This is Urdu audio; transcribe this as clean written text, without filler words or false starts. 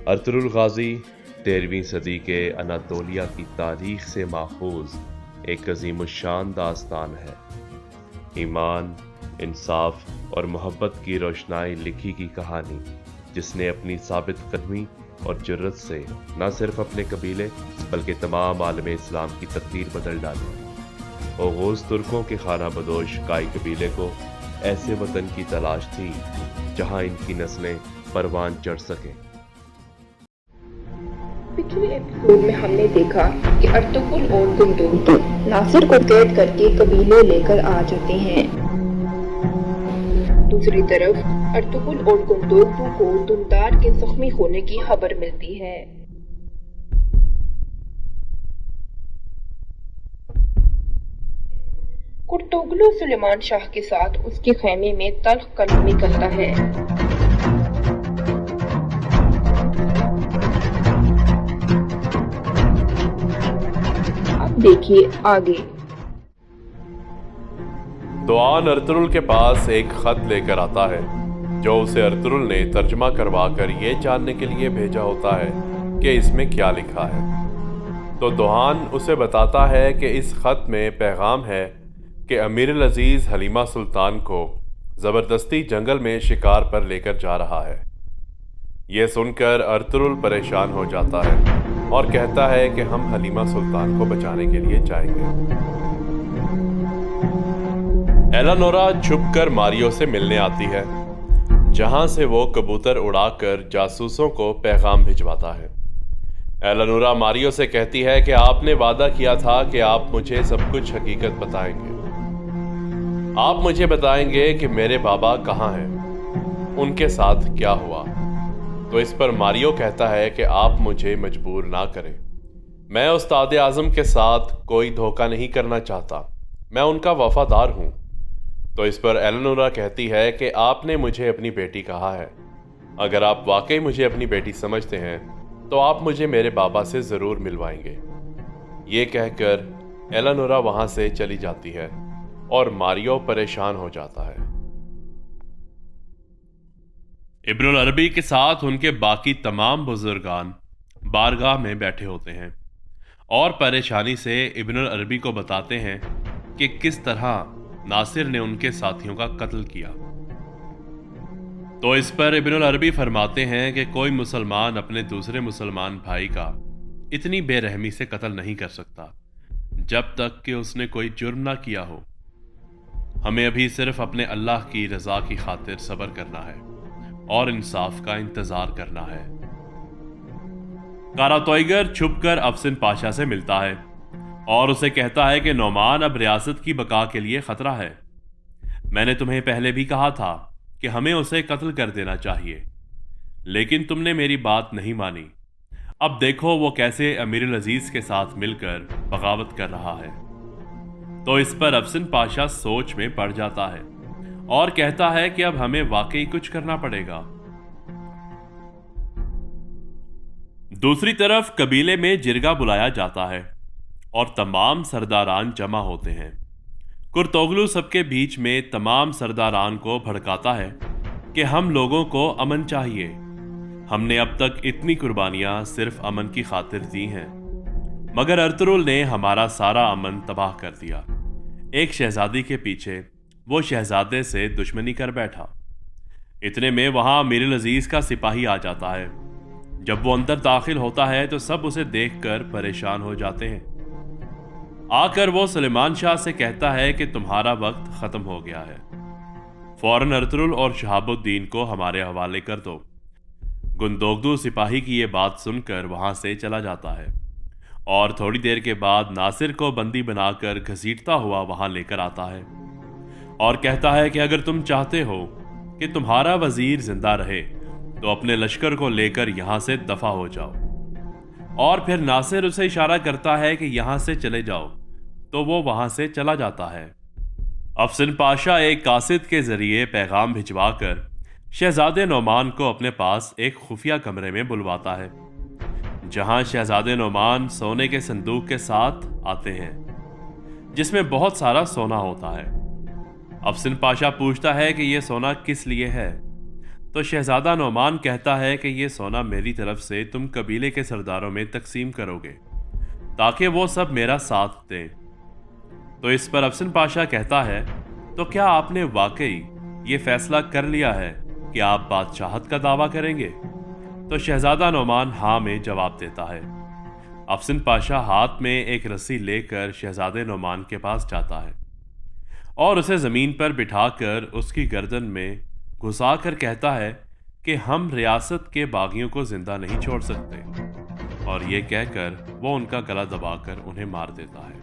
ارطغرل غازی 13ویں صدی کے اناطولیہ کی تاریخ سے ماخوذ ایک عظیم الشان داستان ہے۔ ایمان، انصاف اور محبت کی روشنائی لکھی کی کہانی، جس نے اپنی ثابت قدمی اور جرت سے نہ صرف اپنے قبیلے بلکہ تمام عالم اسلام کی تقدیر بدل ڈالی۔ اوغوز ترکوں کے خانہ بدوش کائی قبیلے کو ایسے وطن کی تلاش تھی جہاں ان کی نسلیں پروان چڑھ سکیں۔ پچھلے ایپیسوڈ میں ہم نے دیکھا کہ ارطغرل اور گندوق ناصر کو قید کر کے قبیلے لے کر آ جاتے ہیں۔ دوسری طرف ارطغرل اور گندوق کو دندار کے زخمی ہونے کی خبر ملتی ہے۔ کرتوگلو سلیمان شاہ کے ساتھ اس کے خیمے میں تلخ کلامی کرتا ہے۔ اب دیکھیے آگے۔ دوان ارطغرل کے پاس ایک خط لے کر آتا ہے جو اسے ارطغرل نے ترجمہ کروا کر یہ جاننے کے لیے بھیجا ہوتا ہے کہ اس میں کیا لکھا ہے۔ تو دوان اسے بتاتا ہے کہ اس خط میں پیغام ہے کہ امیر العزیز حلیمہ سلطان کو زبردستی جنگل میں شکار پر لے کر جا رہا ہے۔ یہ سن کر ارطغرل پریشان ہو جاتا ہے اور کہتا ہے کہ ہم حلیمہ سلطان کو بچانے کے لیے جائیں گے۔ ایلانورا چھپ کر ماریو سے ملنے آتی ہے، جہاں سے وہ کبوتر اڑا کر جاسوسوں کو پیغام بھجواتا ہے۔ ایلانورا ماریو سے کہتی ہے کہ آپ نے وعدہ کیا تھا کہ آپ مجھے سب کچھ حقیقت بتائیں گے۔ آپ مجھے بتائیں گے کہ میرے بابا کہاں ہیں، ان کے ساتھ کیا ہوا۔ تو اس پر ماریو کہتا ہے کہ آپ مجھے مجبور نہ کریں، میں استاد اعظم کے ساتھ کوئی دھوکہ نہیں کرنا چاہتا، میں ان کا وفادار ہوں۔ تو اس پر ایلانورا کہتی ہے کہ آپ نے مجھے اپنی بیٹی کہا ہے، اگر آپ واقعی مجھے اپنی بیٹی سمجھتے ہیں تو آپ مجھے میرے بابا سے ضرور ملوائیں گے۔ یہ کہہ کر ایلانورا وہاں سے چلی جاتی ہے اور ماریو پریشان ہو جاتا ہے۔ ابن العربی کے ساتھ ان کے باقی تمام بزرگان بارگاہ میں بیٹھے ہوتے ہیں اور پریشانی سے ابن العربی کو بتاتے ہیں کہ کس طرح ناصر نے ان کے ساتھیوں کا قتل کیا۔ تو اس پر ابن العربی فرماتے ہیں کہ کوئی مسلمان اپنے دوسرے مسلمان بھائی کا اتنی بے رحمی سے قتل نہیں کر سکتا جب تک کہ اس نے کوئی جرم نہ کیا ہو۔ ہمیں ابھی صرف اپنے اللہ کی رضا کی خاطر صبر کرنا ہے اور انصاف کا انتظار کرنا ہے۔ کاراتوئیگر چھپ کر افسن پاشا سے ملتا ہے اور اسے کہتا ہے کہ نعمان اب ریاست کی بقا کے لیے خطرہ ہے۔ میں نے تمہیں پہلے بھی کہا تھا کہ ہمیں اسے قتل کر دینا چاہیے، لیکن تم نے میری بات نہیں مانی۔ اب دیکھو وہ کیسے امیر العزیز کے ساتھ مل کر بغاوت کر رہا ہے۔ تو اس پر افسن پاشا سوچ میں پڑ جاتا ہے اور کہتا ہے کہ اب ہمیں واقعی کچھ کرنا پڑے گا۔ دوسری طرف قبیلے میں جرگہ بلایا جاتا ہے اور تمام سرداران جمع ہوتے ہیں۔ کرتوگلو سب کے بیچ میں تمام سرداران کو بھڑکاتا ہے کہ ہم لوگوں کو امن چاہیے، ہم نے اب تک اتنی قربانیاں صرف امن کی خاطر دی ہیں، مگر ارطغرل نے ہمارا سارا امن تباہ کر دیا۔ ایک شہزادی کے پیچھے وہ شہزادے سے دشمنی کر بیٹھا۔ اتنے میں وہاں امیر العزیز کا سپاہی آ جاتا ہے۔ جب وہ اندر داخل ہوتا ہے تو سب اسے دیکھ کر پریشان ہو جاتے ہیں۔ آ کر وہ سلیمان شاہ سے کہتا ہے کہ تمہارا وقت ختم ہو گیا ہے، فوراً ارطغرل اور شہاب الدین کو ہمارے حوالے کر دو۔ گندوگدو سپاہی کی یہ بات سن کر وہاں سے چلا جاتا ہے اور تھوڑی دیر کے بعد ناصر کو بندی بنا کر گھسیٹتا ہوا وہاں لے کر آتا ہے اور کہتا ہے کہ اگر تم چاہتے ہو کہ تمہارا وزیر زندہ رہے تو اپنے لشکر کو لے کر یہاں سے دفع ہو جاؤ۔ اور پھر ناصر اسے اشارہ کرتا ہے کہ یہاں سے چلے جاؤ، تو وہ وہاں سے چلا جاتا ہے۔ افسن پاشا ایک قاصد کے ذریعے پیغام بھجوا کر شہزادے نعمان کو اپنے پاس ایک خفیہ کمرے میں بلواتا ہے، جہاں شہزادے نعمان سونے کے صندوق کے ساتھ آتے ہیں جس میں بہت سارا سونا ہوتا ہے۔ افسن پاشا پوچھتا ہے کہ یہ سونا کس لیے ہے؟ تو شہزادہ نعمان کہتا ہے کہ یہ سونا میری طرف سے تم قبیلے کے سرداروں میں تقسیم کرو گے تاکہ وہ سب میرا ساتھ دیں۔ تو اس پر افسن پاشا کہتا ہے تو کیا آپ نے واقعی یہ فیصلہ کر لیا ہے کہ آپ بادشاہت کا دعویٰ کریں گے؟ تو شہزادہ نعمان ہاں میں جواب دیتا ہے۔ افسن پاشا ہاتھ میں ایک رسی لے کر شہزادے نعمان کے پاس جاتا ہے اور اسے زمین پر بٹھا کر اس کی گردن میں گھسا کر کہتا ہے کہ ہم ریاست کے باغیوں کو زندہ نہیں چھوڑ سکتے، اور یہ کہہ کر وہ ان کا گلا دبا کر انہیں مار دیتا ہے۔